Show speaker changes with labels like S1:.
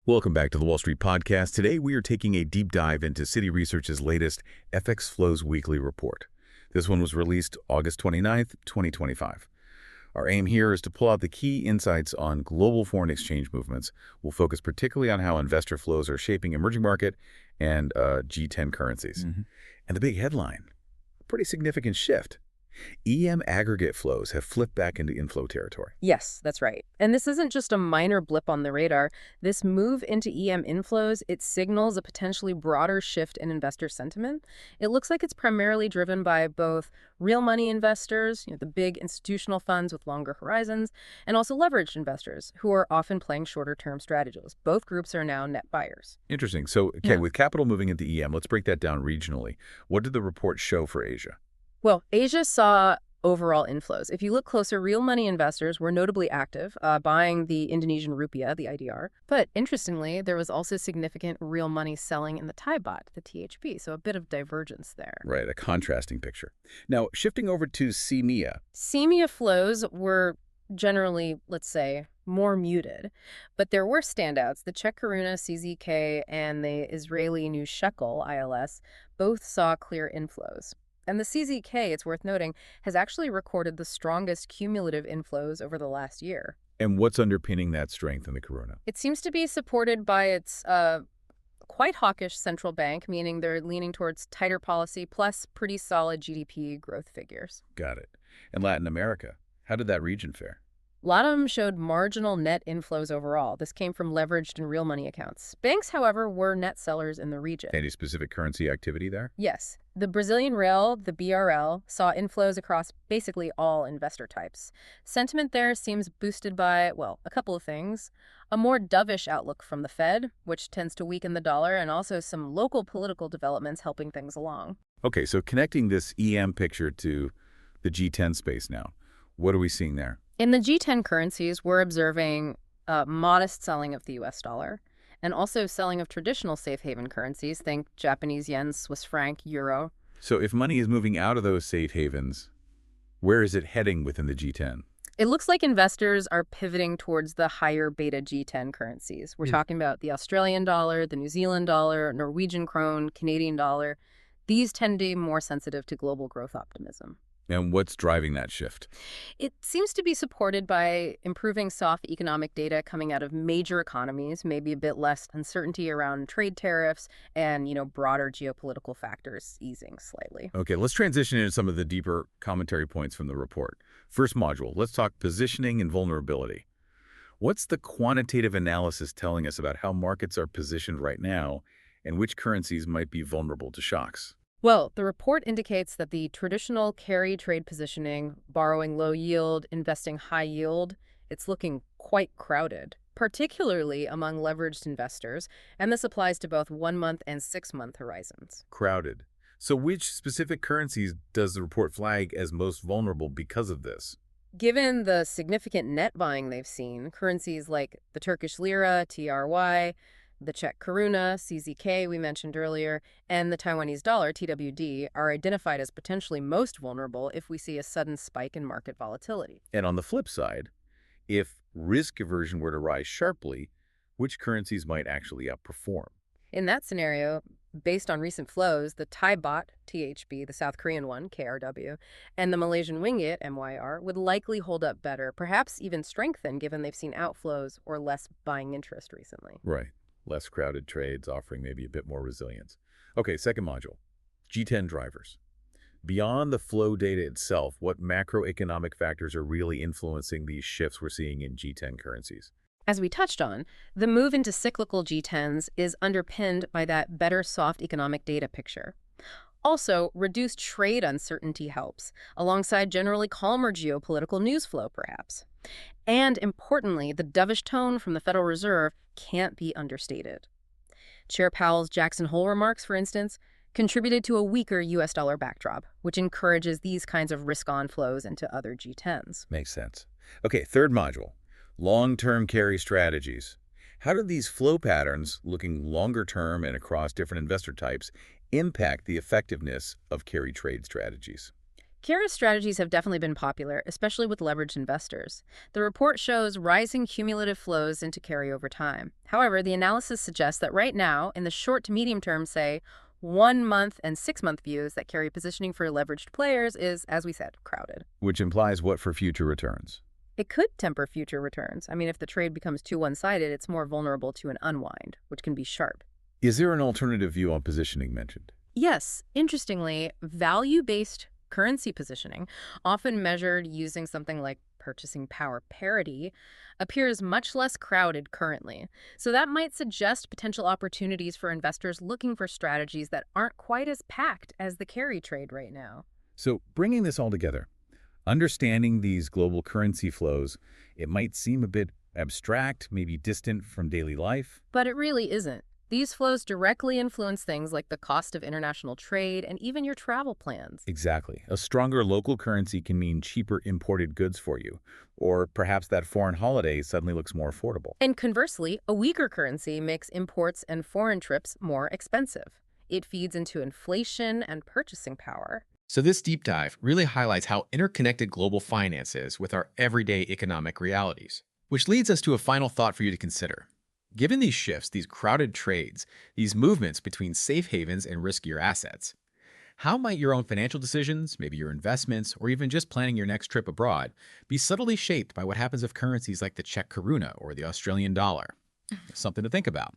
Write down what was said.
S1: Welcome back to the Wall Street Podcast. Today, we are taking a deep dive into Citi Research's latest FX Flows Weekly Report. This one was released August 29th, 2025. Our aim here is to pull out the key insights on global foreign exchange movements. We'll focus particularly on how investor flows are shaping emerging market and G10 currencies. And the big headline, a pretty significant shift. EM aggregate flows have flipped back into inflow territory.
S2: Yes, that's right. And this isn't just a minor blip on the radar. This move into EM inflows, it signals a potentially broader shift in investor sentiment. It looks like it's primarily driven by both real money investors, the big institutional funds with longer horizons, and also leveraged investors who are often playing shorter-term strategies. Both groups are now net buyers.
S1: Interesting. So, with capital moving into EM, let's break that down regionally. What did the report show for Asia?
S2: Well, Asia saw overall inflows. If you look closer, real money investors were notably active, buying the Indonesian rupiah, the IDR. But interestingly, there was also significant real money selling in the Thai baht, the THB, so a bit of divergence there.
S1: Right, a contrasting picture. Now, shifting over to CMEA.
S2: CMEA flows were generally, let's say, more muted. But there were standouts. The Czech koruna, CZK, and the Israeli new shekel, ILS, both saw clear inflows. And the CZK, it's worth noting, has actually recorded the strongest cumulative inflows over the last year.
S1: And what's underpinning that strength in the koruna?
S2: It seems to be supported by its quite hawkish central bank, meaning they're leaning towards tighter policy plus pretty solid GDP growth figures.
S1: Got it. And Latin America, how did that region fare?
S2: LATAM showed marginal net inflows overall. This came from leveraged and real money accounts. Banks, however, were net sellers in the region.
S1: Any specific currency activity there?
S2: Yes. The Brazilian real, the BRL, saw inflows across basically all investor types. Sentiment there seems boosted by, well, a couple of things. A more dovish outlook from the Fed, which tends to weaken the dollar, and also some local political developments helping things along.
S1: Okay, so connecting this EM picture to the G10 space now, what are we seeing there?
S2: In the G10 currencies, we're observing modest selling of the US dollar and also selling of traditional safe haven currencies. Think Japanese yen, Swiss franc, euro.
S1: So if money is moving out of those safe havens, where is it heading within the G10?
S2: It looks like investors are pivoting towards the higher beta G10 currencies. We're talking about the Australian dollar, the New Zealand dollar, Norwegian krone, Canadian dollar. These tend to be more sensitive to global growth optimism.
S1: And what's driving that shift?
S2: It seems to be supported by improving soft economic data coming out of major economies, maybe a bit less uncertainty around trade tariffs and, broader geopolitical factors easing slightly.
S1: Okay, let's transition into some of the deeper commentary points from the report. First module, let's talk positioning and vulnerability. What's the quantitative analysis telling us about how markets are positioned right now and which currencies might be vulnerable to shocks?
S2: Well, the report indicates that the traditional carry trade positioning, borrowing low yield, investing high yield, it's looking quite crowded, particularly among leveraged investors, and this applies to both 1-month and 6-month horizons.
S1: Crowded. So which specific currencies does the report flag as most vulnerable because of this?
S2: Given the significant net buying they've seen, currencies like the Turkish lira, TRY, the Czech koruna, CZK we mentioned earlier, and the Taiwanese dollar, TWD, are identified as potentially most vulnerable if we see a sudden spike in market volatility.
S1: And on the flip side, if risk aversion were to rise sharply, which currencies might actually outperform?
S2: In that scenario, based on recent flows, the Thai baht, THB, the South Korean one, KRW, and the Malaysian ringgit, MYR, would likely hold up better, perhaps even strengthen given they've seen outflows or less buying interest recently.
S1: Right. Less crowded trades offering maybe a bit more resilience. Okay, second module, G10 drivers. Beyond the flow data itself, what macroeconomic factors are really influencing these shifts we're seeing in G10 currencies?
S2: As we touched on, the move into cyclical G10s is underpinned by that better soft economic data picture. Also, reduced trade uncertainty helps, alongside generally calmer geopolitical news flow, perhaps. And importantly, the dovish tone from the Federal Reserve can't be understated. Chair Powell's Jackson Hole remarks, for instance, contributed to a weaker U.S. dollar backdrop, which encourages these kinds of risk-on flows into other G10s.
S1: Makes sense. Okay, third module, long-term carry strategies. How do these flow patterns, looking longer term and across different investor types, impact the effectiveness of carry trade strategies?
S2: Carry strategies have definitely been popular, especially with leveraged investors. The report shows rising cumulative flows into carry over time. However, the analysis suggests that right now, in the short to medium term, say 1 month and 6 month views, that carry positioning for leveraged players is, as we said, crowded.
S1: Which implies what for future returns?
S2: It could temper future returns. I mean, if the trade becomes too one-sided, it's more vulnerable to an unwind, which can be sharp.
S1: Is there an alternative view on positioning mentioned?
S2: Yes, interestingly, value-based currency positioning, often measured using something like purchasing power parity, appears much less crowded currently. So that might suggest potential opportunities for investors looking for strategies that aren't quite as packed as the carry trade right now.
S1: So bringing this all together, understanding these global currency flows, it might seem a bit abstract, maybe distant from daily life.
S2: But it really isn't. These flows directly influence things like the cost of international trade and even your travel plans.
S1: Exactly. A stronger local currency can mean cheaper imported goods for you, or perhaps that foreign holiday suddenly looks more affordable.
S2: And conversely, a weaker currency makes imports and foreign trips more expensive. It feeds into inflation and purchasing power.
S3: So this deep dive really highlights how interconnected global finance is with our everyday economic realities. Which leads us to a final thought for you to consider. Given these shifts, these crowded trades, these movements between safe havens and riskier assets, how might your own financial decisions, maybe your investments, or even just planning your next trip abroad, be subtly shaped by what happens if currencies like the Czech koruna or the Australian dollar? Something to think about.